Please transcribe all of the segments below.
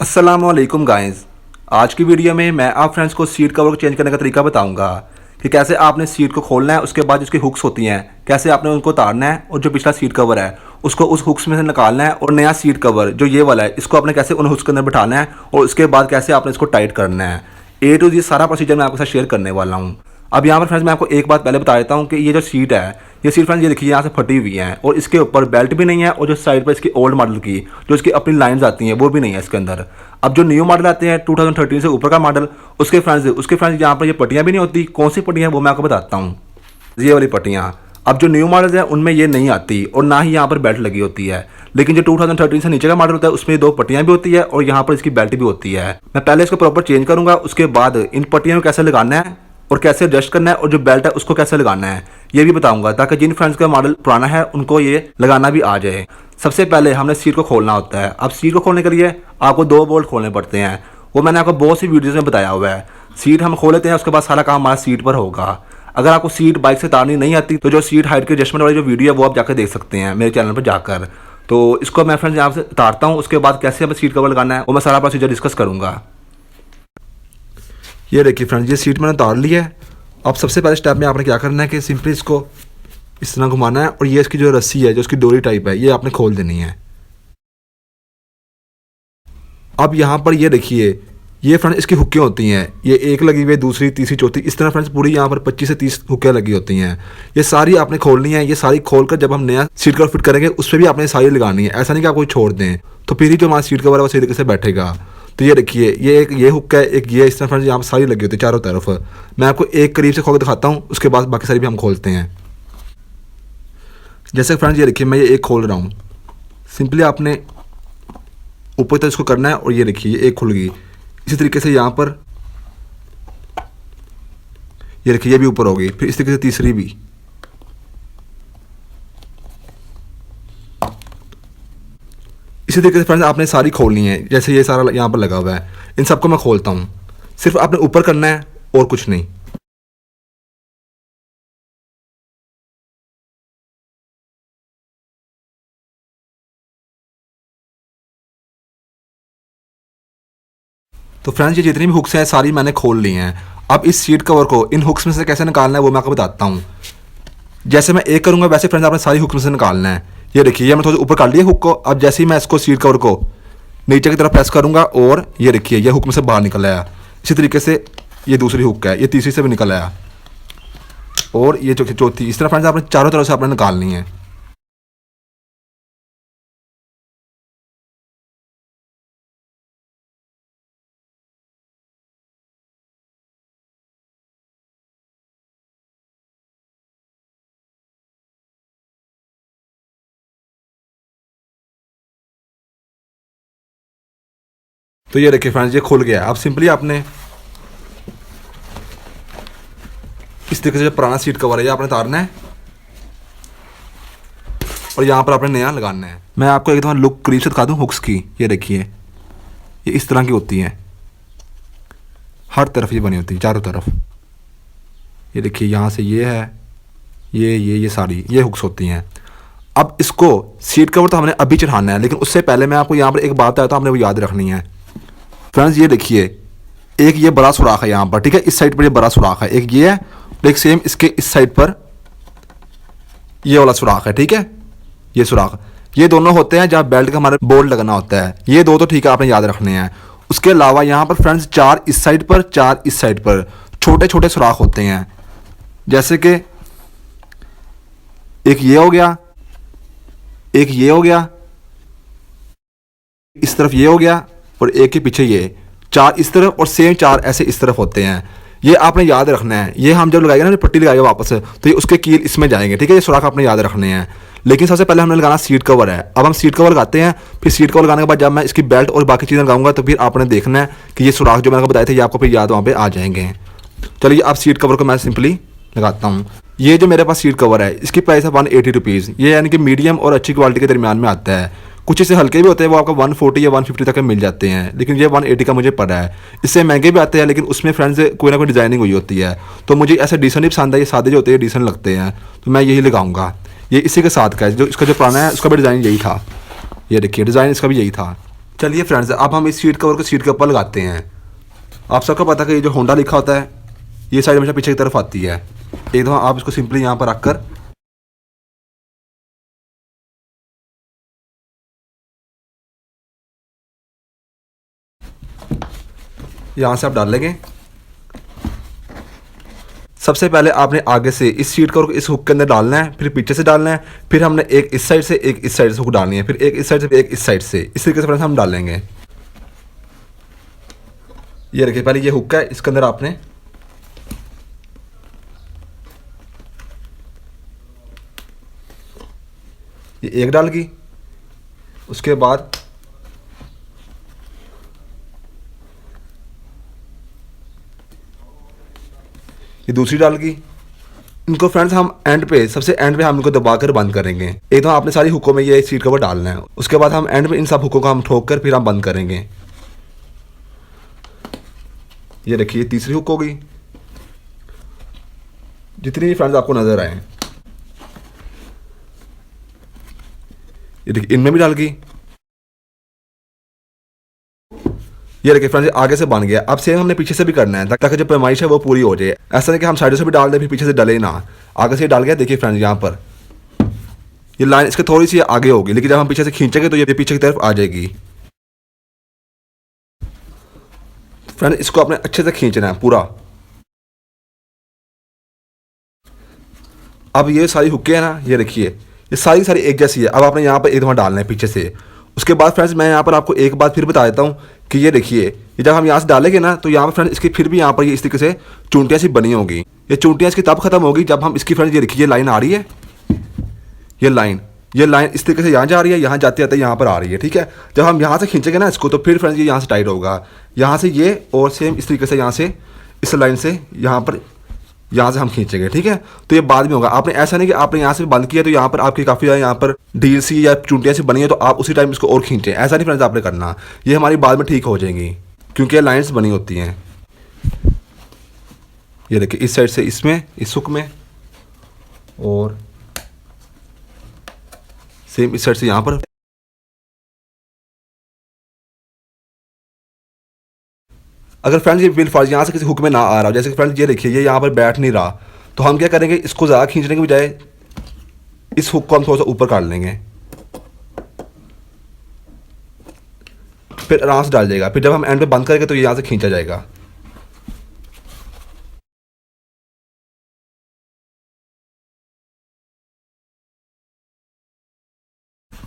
अस्सलाम वालेकुम गाइस। आज की वीडियो में मैं आप फ्रेंड्स को सीट कवर को चेंज करने का तरीका बताऊंगा कि कैसे आपने सीट को खोलना है, उसके बाद उसकी हुक्स होती हैं कैसे आपने उनको उतारना है और जो पिछला सीट कवर है उसको उस हुक्स में से निकालना है और नया सीट कवर जो ये वाला है इसको आपने कैसे उन हुक्स के अंदर बिठाना है और उसके बाद कैसे आपने इसको टाइट करना है। ए टू जी सारा प्रोसीजर मैं आपके साथ शेयर करने वाला हूँ। अब यहाँ पर फ्रेंड्स मैं आपको एक बात पहले बता देता हूँ कि ये जो सीट है ये सीट फ्रेंड्स ये देखिए यहाँ से फटी हुई है और इसके ऊपर बेल्ट भी नहीं है और जो साइड पर इसकी ओल्ड मॉडल की जो इसकी अपनी लाइंस आती हैं वो भी नहीं है इसके अंदर। अब जो न्यू मॉडल आते हैं 2013 से ऊपर का मॉडल उसके फ्रेंड्स यहाँ पर ये पट्टियाँ भी नहीं होती। कौन सी पट्टियाँ वो मैं आपको बताता हूँ, ये वाली पट्टियाँ। अब जो न्यू मॉडल है उनमें ये नहीं आती और ना ही यहाँ पर बेल्ट लगी होती है, लेकिन जो 2013 से नीचे का मॉडल होता है उसमें दो पट्टियाँ भी होती है और यहाँ पर इसकी बेल्ट भी होती है। मैं पहले इसको प्रॉपर चेंज करूँगा, उसके बाद इन पट्टियों को कैसे लगाना है और कैसे एडजस्ट करना है और जो बेल्ट है उसको कैसे लगाना है ये भी बताऊंगा, ताकि जिन फ्रेंड्स का मॉडल पुराना है उनको ये लगाना भी आ जाए। सबसे पहले हमने सीट को खोलना होता है। अब सीट को खोलने के लिए आपको 2 बोल्ट खोलने पड़ते हैं, वो मैंने आपको बहुत सी वीडियोज़ में बताया हुआ है। सीट हम खोल लेते हैं, उसके बाद सारा काम हमारा सीट पर होगा। अगर आपको सीट बाइक से उतारनी नहीं आती तो जो सीट हाइट के एडजस्टमेंट वाली जो वीडियो है वो आप जाकर देख सकते हैं मेरे चैनल पर जाकर। तो इसको मैं फ्रेंड्स यहाँ से उतारता हूँ, उसके बाद कैसे हमें सीट कवर लगाना है वो मैं सारा प्रोसीजर डिस्कस करूँगा। ये देखिए फ्रेंड्स, ये सीट मैंने उतार ली है। अब सबसे पहले स्टेप में आपने क्या करना है कि सिंपली इसको इस तरह घुमाना है और ये इसकी जो रस्सी है जो इसकी डोरी टाइप है ये आपने खोल देनी है। अब यहाँ पर ये देखिए ये फ्रेंड्स इसकी हुक्कें होती हैं, ये एक लगी हुई है, दूसरी, तीसरी, चौथी, इस तरह फ्रेंड्स पूरी यहाँ पर 25 से 30 हुक्कें लगी होती हैं। ये सारी आपने खोलनी है। ये सारी खोलकर जब हम नया सीट कवर फिट करेंगे उस पर भी आपने सारी लगानी है। ऐसा नहीं कि आप कोई छोड़ दें, तो फिर ही जो हमारा सीट कवर है वो सही तरीके से बैठेगा। तो ये देखिए ये हुक है, एक ये इस तरह फ्रेंड्स यहाँ पर सारी लगी होती है चारों तरफ। मैं आपको एक करीब से खोल के दिखाता हूँ, उसके बाद बाकी सारी भी हम खोलते हैं। जैसे फ्रेंड्स ये देखिए मैं ये एक खोल रहा हूँ, सिंपली आपने ऊपर तक इसको करना है और ये देखिए ये एक खुल गई। इसी तरीके से यहाँ पर ये देखिए ये भी ऊपर हो गई, फिर इस तरीके से तीसरी भी। इसी तरीके से फ्रेंड्स आपने सारी खोलनी है, जैसे ये सारा यहाँ पर लगा हुआ है। इन सबको मैं खोलता हूँ, सिर्फ आपने ऊपर करना है और कुछ नहीं। तो फ्रेंड्स ये जितनी भी हुक्स हैं सारी मैंने खोल ली हैं। अब इस सीट कवर को इन हुक्स में से कैसे निकालना है वो मैं आपको बताता हूँ। जैसे मैं एक करूँगा वैसे फ्रेंड्स आपने सारी हुक्स में से निकालना है। ये देखिए ये मैं थोड़ा ऊपर कर लिया हुक को। अब जैसे ही मैं इसको सीट कवर को नीचे की तरफ प्रेस करूँगा और ये देखिए ये हुक में से बाहर निकल आया। इसी तरीके से ये दूसरी हुक है, ये तीसरी से भी निकल आया और ये चौथी। इस तरह फ्रेंड्स आपने चारों तरफ से आपने निकालनी है। तो ये देखिए फ्रेंड्स ये खुल गया। अब सिंपली आपने इस तरीके से जो पुराना सीट कवर है ये आपने उतारना है और यहाँ पर आपने नया लगाना है। मैं आपको एक दफ़ा लुक करीब से दिखा दूँ हुक्स की। ये देखिए ये इस तरह की होती हैं, हर तरफ ये बनी होती है चारों तरफ। ये देखिए यहाँ से ये है, ये सारी ये हुक्स होती हैं। अब इसको सीट कवर तो हमने अभी चढ़ाना है, लेकिन उससे पहले मैं आपको यहाँ पर एक बात बताया था, आपने वो याद रखनी है। फ्रेंड्स ये देखिए एक ये बड़ा सुराख है यहाँ पर, ठीक है, इस साइड पर ये बड़ा सुराख है, एक ये है, एक सेम इसके इस साइड पर ये वाला सुराख है, ठीक है, ये सुराख। ये दोनों होते हैं जहाँ बेल्ट का हमारे बोल्ट लगना होता है। ये दो तो ठीक है आपने याद रखने हैं। उसके अलावा यहाँ पर फ्रेंड्स 4 इस साइड पर 4 इस साइड पर छोटे छोटे सुराख होते हैं। जैसे कि एक ये हो गया, एक ये हो गया, इस तरफ ये हो गया और एक के पीछे ये 4 इस तरफ और सेम 4 ऐसे इस तरफ होते हैं। ये आपने याद रखना है। ये हम जब लगाएंगे ना पट्टी लगाएंगे वापस तो ये उसके कील इसमें जाएंगे, ठीक है, ये सुराख आपने याद रखने हैं। लेकिन सबसे पहले हमने लगाना सीट कवर है। अब हम सीट कवर लगाते हैं, फिर सीट कवर लगाने के बाद जब मैं इसकी बेल्ट और बाकी चीज़ें लगाऊंगा तो फिर आपने देखना है कि ये सुराख जो मैंने बताए थे ये आपको फिर याद वहाँ पे आ जाएंगे। चलिए अब सीट कवर को मैं सिंपली लगाता हूँ। ये जो मेरे पास सीट कवर है इसकी प्राइस है 180 रुपीज़। ये यानी कि मीडियम और अच्छी क्वालिटी के दरमियान में आता है। कुछ इससे हल्के भी होते हैं, वो आपको 140 या 150 तक मिल जाते हैं, लेकिन ये 180 का मुझे पड़ा है। इससे महंगे भी आते हैं लेकिन उसमें फ्रेंड्स कोई ना कोई डिज़ाइनिंग हुई होती है, तो मुझे ऐसे डिसेंट ही पसंद है। ये सादे जो होते हैं डिसेंट लगते हैं, तो मैं यही लगाऊंगा। ये इसी के साथ का है, जो इसका जो पुराना है उसका भी डिज़ाइन यही था। ये देखिए डिज़ाइन इसका भी यही था। चलिए फ्रेंड्स, अब हम इस सीट कवर को सीट के ऊपर लगाते हैं। आप सबको पता है कि ये जो होंडा लिखा होता है ये साइड हमेशा पीछे की तरफ आती है। एक दफ़ा आप इसको सिंपली यहाँ पर रखकर यहाँ से आप डाल लेंगे। सबसे पहले आपने आगे से इस सीट कवर को इस हुक के अंदर डालना है, फिर पीछे से डालना है, फिर हमने एक इस साइड से एक इस साइड से हुक डालनी है, फिर एक इस साइड से एक इस साइड से, इस तरीके से फ्रेंड्स हम डालेंगे। ये देखिए, पहले ये हुक है, इसके अंदर आपने ये एक डाल की, उसके बाद ये दूसरी डाल की। इनको फ्रेंड्स हम एंड पे, सबसे एंड पे हम इनको दबाकर बंद करेंगे। एक तो आपने सारी हुकों में ये सीट कवर डालना है, उसके बाद हम एंड पे इन सब हुकों को हम ठोक कर फिर हम बंद करेंगे। ये देखिए, तीसरी हुक हो गई। जितनी भी फ्रेंड्स आपको नजर आए, ये देखिए इनमें भी डाल गई। ये देखिए फ्रेंड्स, आगे से बन गया। अब सेम हमने पीछे से भी करना है ताकि जो पैमाइश है वो पूरी हो जाए। ऐसा नहीं कि हम साइडों से भी डाल दें फिर पीछे से डले ना। आगे से डाल गया। देखिए फ्रेंड्स, यहाँ पर ये लाइन इसके थोड़ी सी आगे होगी, लेकिन जब हम पीछे से खींचेंगे तो ये पीछे की तरफ आ जाएगी। फ्रेंड्स, इसको आपने अच्छे से खींचना है पूरा। अब ये सारी हुक्के हैं ना, ये देखिए ये सारी सारी एक जैसी है। अब आपने यहाँ पर एक दफ़ा डालना है पीछे से। उसके बाद फ्रेंड्स, मैं यहाँ पर आपको एक बात फिर बता देता हूँ कि ये देखिए, ये जब हम यहाँ से डालेंगे ना तो यहाँ पर फ्रेंड्स इसकी फिर भी यहाँ पर ये इस तरीके से चूंटियाँ सी बनी होंगी। ये चूंटियाँ इसकी तब खत्म होगी जब हम इसकी फ्रेंड्स, ये देखिए ये लाइन आ रही है, ये लाइन इस तरीके से यहाँ जा रही है, यहाँ जाते जाते यहाँ पर आ रही है। ठीक है, जब हम यहाँ से खींचेंगे ना इसको तो फिर फ्रेंड्स ये यहाँ से टाइट होगा, यहाँ से ये, और सेम इस तरीके से यहाँ से इस लाइन से यहाँ से हम खींचेंगे। ठीक है, तो ये बाद में होगा। आपने ऐसा नहीं कि आपने यहाँ से बंद किया तो यहाँ पर आपकी काफ़ी ज़्यादा यहाँ पर ढील सी या चूंटियाँ सी बनी है तो आप उसी टाइम इसको और खींचें। ऐसा नहीं फ्रेंड्स आपने करना, ये हमारी बाद में ठीक हो जाएंगी क्योंकि ये लाइन्स बनी होती हैं। ये देखिए, इस साइड से इसमें, इस हुक में, और सेम इस साइड से यहाँ पर। अगर फ्रेंड्स ये बिल फॉल्स यहाँ से किसी हुक में ना आ रहा हो, जैसे फ्रेंड्स ये देखिए ये यहाँ पर बैठ नहीं रहा, तो हम क्या करेंगे, इसको ज़्यादा खींचने के बजाय इस हुक को हम थोड़ा सा ऊपर काट लेंगे, फिर आराम से डाल जाएगा। फिर जब हम एंड पे बंद करेंगे तो ये यहाँ से खींचा जाएगा।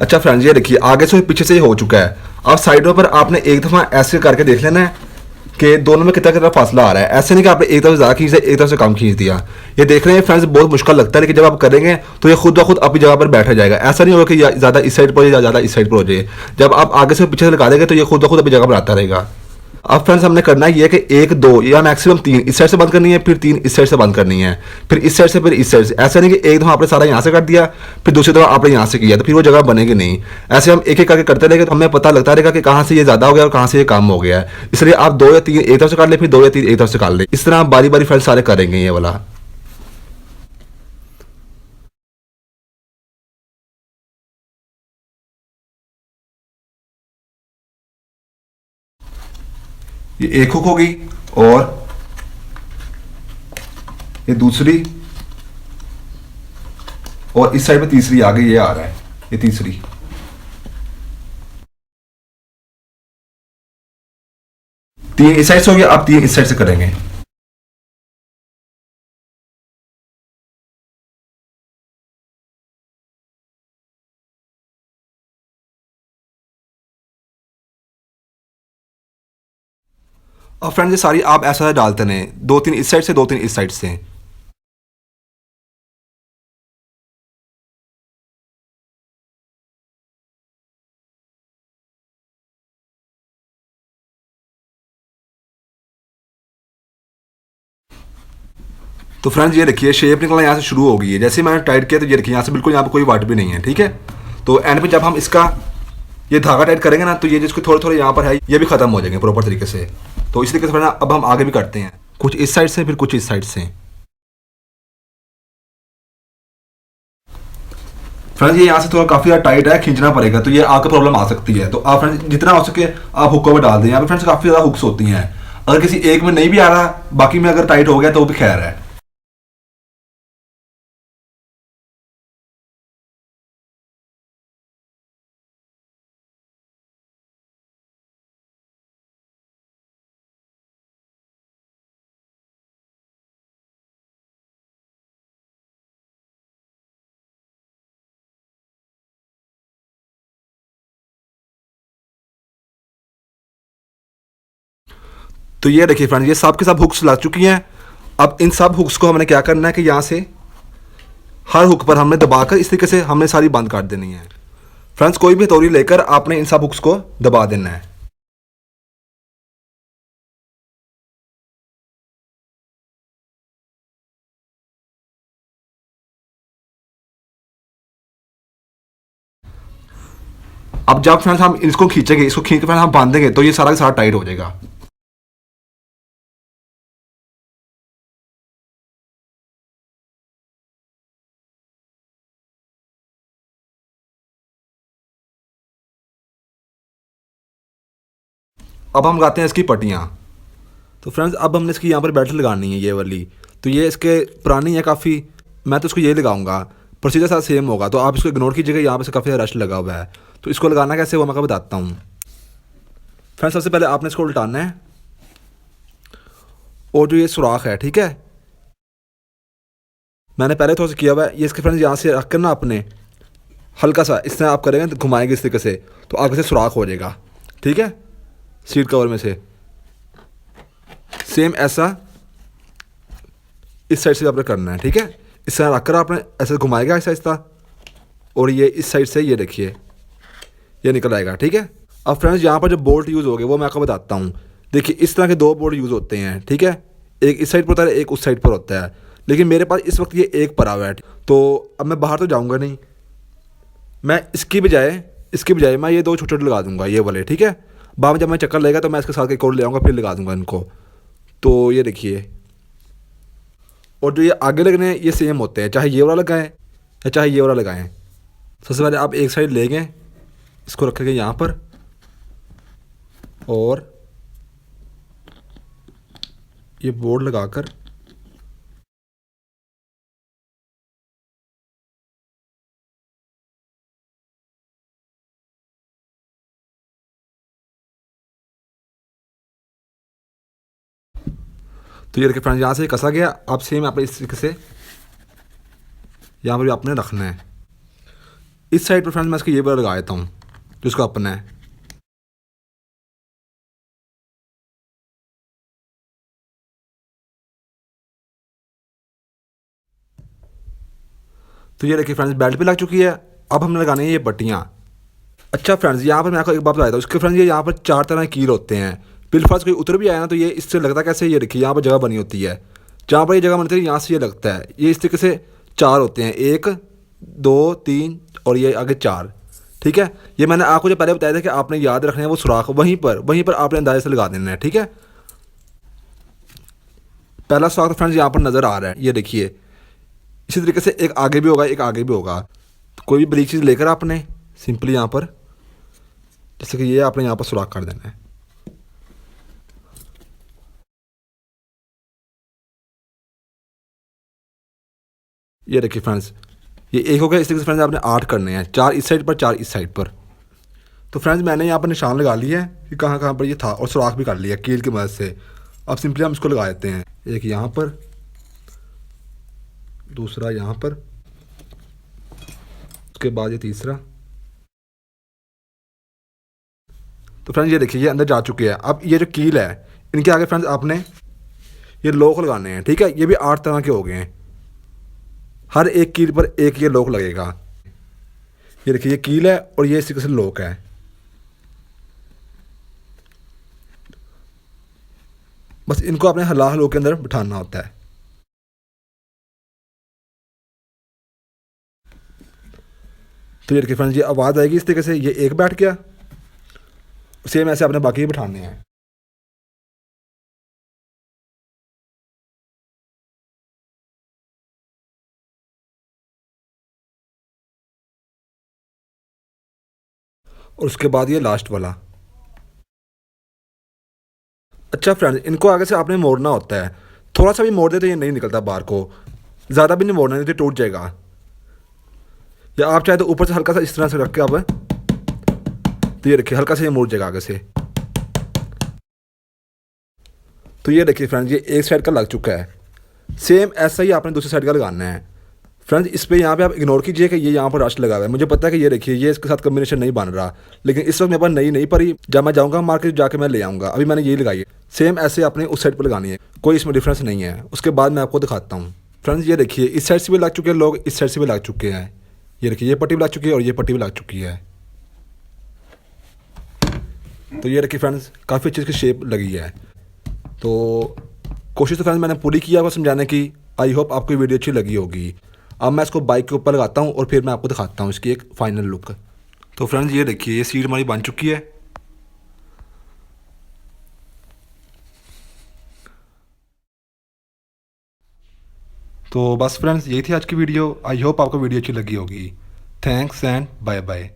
अच्छा फ्रेंड्स, ये देखिए आगे से पीछे से ये हो चुका है। अब साइडों पर आपने एक दफ़ा ऐसे करके देख लेना है कि दोनों में कितना कितना फासला आ रहा है। ऐसे नहीं कि आपने एक तरफ से ज़्यादा खींच दिया, एक तरफ से कम खींच दिया। ये देख रहे हैं फ्रेंड्स, बहुत मुश्किल लगता है, लेकिन जब आप करेंगे तो ये खुद ब खुद अपनी जगह पर बैठा जाएगा। ऐसा नहीं होगा कि ज़्यादा इस साइड पर हो जाए या ज़्यादा इस साइड पर हो जाए। जब आप आगे से पीछे से लगा देंगे तो ये खुद ब खुद अपनी जगह पर आता रहेगा। अब फ्रेंड्स, हमने करना है ये कि एक दो या मैक्सिमम तीन इस साइड से बंद करनी है, फिर तीन इस साइड से बंद करनी है, फिर इस साइड से, फिर इस साइड से। ऐसा नहीं कि एक दफ़ा आपने सारा यहाँ से कर दिया फिर दूसरी दफ़ा आपने यहाँ से किया, तो फिर वो जगह बनेगी नहीं। ऐसे हम एक एक करके करते रहेंगे तो हमें पता लगता रहेगा कि कहाँ से ये ज़्यादा हो गया और कहाँ से ये कम हो गया है। इसलिए आप दो या तीन एक तरफ से काट ले, फिर दो या तीन एक तरफ से काट ले। इस तरह आप बारी बारी फ्रेंड्स सारे करेंगे ये वाला। ये एक हुक होगी और ये दूसरी, और इस साइड पे तीसरी आ गई, ये आ रहा है ये तीसरी। तीन इस साइड से हो गया, अब तीन इस साइड से करेंगे। और फ्रेंड्स, ये सारी आप ऐसा डालते हैं, दो तीन इस साइड से, दो तीन इस साइड से। तो फ्रेंड्स, ये देखिए शेप निकलना यहाँ से शुरू हो गई है। जैसे मैंने टाइट किया तो ये देखिए यहाँ से बिल्कुल यहाँ पे कोई वाट भी नहीं है। ठीक है, तो एंड पे जब हम इसका ये धागा टाइट करेंगे ना तो ये जिसको थोड़े थोड़े यहाँ पर है ये भी खत्म हो जाएंगे प्रॉपर तरीके से। तो इसी तरीके से फ्रेंड्स अब हम आगे भी करते हैं, कुछ इस साइड से फिर कुछ इस साइड से। फ्रेंड्स ये यहाँ से थोड़ा काफ़ी ज़्यादा टाइट है, खींचना पड़ेगा, तो ये आपको प्रॉब्लम आ सकती है। तो आप फ्रेंड्स जितना हो सके आप हुक में डाल दें। यहाँ पे फ्रेंड्स काफ़ी ज़्यादा हुक्स होती हैं, अगर किसी एक में नहीं भी आ रहा, बाकी में अगर टाइट हो गया तो भी खैर है। तो ये देखिए फ्रेंड्स, ये सब के सब हुक्स लग चुकी हैं। अब इन सब हुक्स को हमने क्या करना है कि यहाँ से हर हुक पर हमने दबाकर इस तरीके से हमने सारी बंद कर देनी है। फ्रेंड्स कोई भी हथौड़ी लेकर आपने इन सब हुक्स को दबा देना है। अब जब फ्रेंड्स हम इसको खींचेंगे, इसको खींच के फ्रेंड्स हम बांधेंगे, तो ये सारा का सारा टाइट हो जाएगा। अब हम लगाते हैं इसकी पट्टियाँ। तो फ्रेंड्स अब हमने इसकी यहाँ पर बेल्ट लगानी है, ये वाली। तो ये इसके पुरानी है काफ़ी, मैं तो इसको ये लगाऊंगा। प्रोसीजर सारा सेम होगा, तो आप इसको इग्नोर कीजिएगा, यहाँ पर से काफ़ी ज़्यादा रश लगा हुआ है। तो इसको लगाना कैसे वो मैं आपको बताता हूँ। फ्रेंड्स सबसे पहले आपने इसको उल्टाना है, और जो ये सुराख है, ठीक है, मैंने पहले थोड़ा सा किया हुआ है, ये इसके फ्रेंड्स यहाँ से रख कर ना अपने हल्का सा इस तरह आप करेंगे, तो घुमाएंगे इस तरीके से, तो आगे से सुराख हो जाएगा, ठीक है, सीट कवर में से। सेम ऐसा इस साइड से आपने करना है, ठीक है। इस तरह रखकर आपने ऐसे घुमाएगा आहिस्ता आहिस्ता, और ये इस साइड से ये देखिए ये निकल आएगा, ठीक है। अब फ्रेंड्स यहाँ पर जो बोल्ट यूज़ हो गए वो मैं आपको बताता हूँ। देखिए इस तरह के दो बोल्ट यूज़ होते हैं, ठीक है, एक इस साइड पर होता है, एक उस साइड पर होता है, लेकिन मेरे पास इस वक्त ये एक पड़ा हुआ है। तो अब मैं बाहर तो जाऊँगा नहीं, मैं इसकी बजाय मैं ये दो छोटे छोटे लगा दूंगा, ये वाले, ठीक है। बाद में जब मैं चक्कर लेगा तो मैं इसके साथ एक और ले आऊँगा, फिर लगा दूंगा इनको। तो ये देखिए, और जो ये आगे लगने हैं ये सेम होते हैं, चाहे ये वाला लगाएं या चाहे ये वाला लगाएं। सबसे पहले आप एक साइड लेंगे, इसको रखेंगे यहाँ पर, और ये बोर्ड लगाकर तो ये देखिए फ्रेंड्स यहाँ से कसा गया। अब सेम आप इस तरीके से यहाँ पर भी आपने रखना है। इस साइड पर फ्रेंड्स मैं इसको ये वाला लगा देता हूँ जो इसका अपना है। तो ये देखिए फ्रेंड्स बेल्ट भी लग चुकी है। अब हमने लगानी है ये पट्टियाँ। अच्छा फ्रेंड्स यहाँ पर मैं आपको एक बात बताया था, उसके फ्रेंड्स ये यहाँ पर चार तरह के कील होते हैं। बिलफाज कोई उतर भी आया ना तो ये इससे लगता है कैसे, ये देखिए यहाँ पर जगह बनी होती है, जहाँ पर ये जगह बनती है यहाँ से ये लगता है, ये इस तरीके से चार होते हैं, एक दो तीन और ये आगे चार, ठीक है। ये मैंने आपको जो पहले बताया था कि आपने याद रखना है वो सुराख, वहीं पर आपने अंदाजे से लगा देना है, ठीक है। पहला सुराख तो फ्रेंड्स यहाँ पर नज़र आ रहा है, ये देखिए। इसी तरीके से एक आगे भी होगा, एक आगे भी होगा। तो कोई भी बरीक चीज़ लेकर आपने सिंपली यहाँ पर, जैसे कि ये आपने यहाँ पर सुराख कर देना है। ये देखिए फ्रेंड्स, ये एक हो गया। इस तरीके से फ्रेंड्स आपने 8 करने हैं, 4 इस साइड पर 4 इस साइड पर। तो फ्रेंड्स मैंने यहाँ पर निशान लगा लिया है कि कहाँ कहाँ पर ये था, और सुराख भी कर लिया कील की मदद से। अब सिंपली हम इसको लगा देते हैं, एक यहाँ पर, दूसरा यहाँ पर, उसके बाद ये तीसरा। तो फ्रेंड्स ये देखिए ये अंदर जा चुके हैं। अब ये जो कील है इनके आगे फ्रेंड्स आपने ये लॉक लगाने हैं, ठीक है। ये भी 8 तरह के हो गए हैं, हर एक कील पर एक ये लॉक लगेगा। ये देखिए ये कील है और ये इस तरीके से लॉक है। बस इनको अपने हला हलो के अंदर बिठाना होता है। तो ये देखिए फ्रेंड्स ये आवाज़ आएगी इस तरीके से, ये एक बैठ गया। सेम ऐसे आपने बाकी बिठाने हैं। और उसके बाद ये लास्ट वाला। अच्छा फ्रेंड्स, इनको आगे से आपने मोड़ना होता है। थोड़ा सा भी मोड़ दे तो ये नहीं निकलता बाहर को, ज़्यादा भी नहीं मोड़ना, नहीं तो टूट जाएगा। या आप चाहे तो ऊपर से हल्का सा इस तरह से रख के आप, तो ये देखिए हल्का सा ये मोड़ जाएगा आगे से। तो ये देखिए फ्रेंड्स, ये एक साइड का लग चुका है। सेम ऐसा ही आपने दूसरी साइड का लगाना है। फ्रेंड्स इस पे यहाँ पे आप इग्नोर कीजिए कि ये यहाँ पर रश लगा हुआ है। मुझे पता है कि ये देखिए ये इसके साथ कम्बिनेशन नहीं बन रहा, लेकिन इस वक्त मेरे पास नहीं पड़ी। जब मैं जाऊँगा मार्केट जाके मैं ले आऊँगा। अभी मैंने यही लगाई है। सेम ऐसे आपने उस साइड पर लगानी है, कोई इसमें डिफरेंस नहीं है। उसके बाद मैं आपको दिखाता हूँ। फ्रेंड्स ये देखिए इस साइड से भी लग चुके हैं लोग, इस साइड से भी लग चुके हैं। ये देखिए ये पट्टी भी लग चुकी है और ये पट्टी भी लग चुकी है। तो ये देखिए फ्रेंड्स, काफ़ी अच्छी इसकी शेप लगी है। तो कोशिश तो फ्रेंड्स मैंने पूरी की आपको समझाने की। आई होप आपको वीडियो अच्छी लगी होगी। अब मैं इसको बाइक के ऊपर लगाता हूँ और फिर मैं आपको दिखाता हूँ इसकी एक फाइनल लुक। तो फ्रेंड्स ये देखिए ये सीट हमारी बन चुकी है। तो बस फ्रेंड्स यही थी आज की वीडियो। आई होप आपको वीडियो अच्छी लगी होगी। Thanks and bye bye.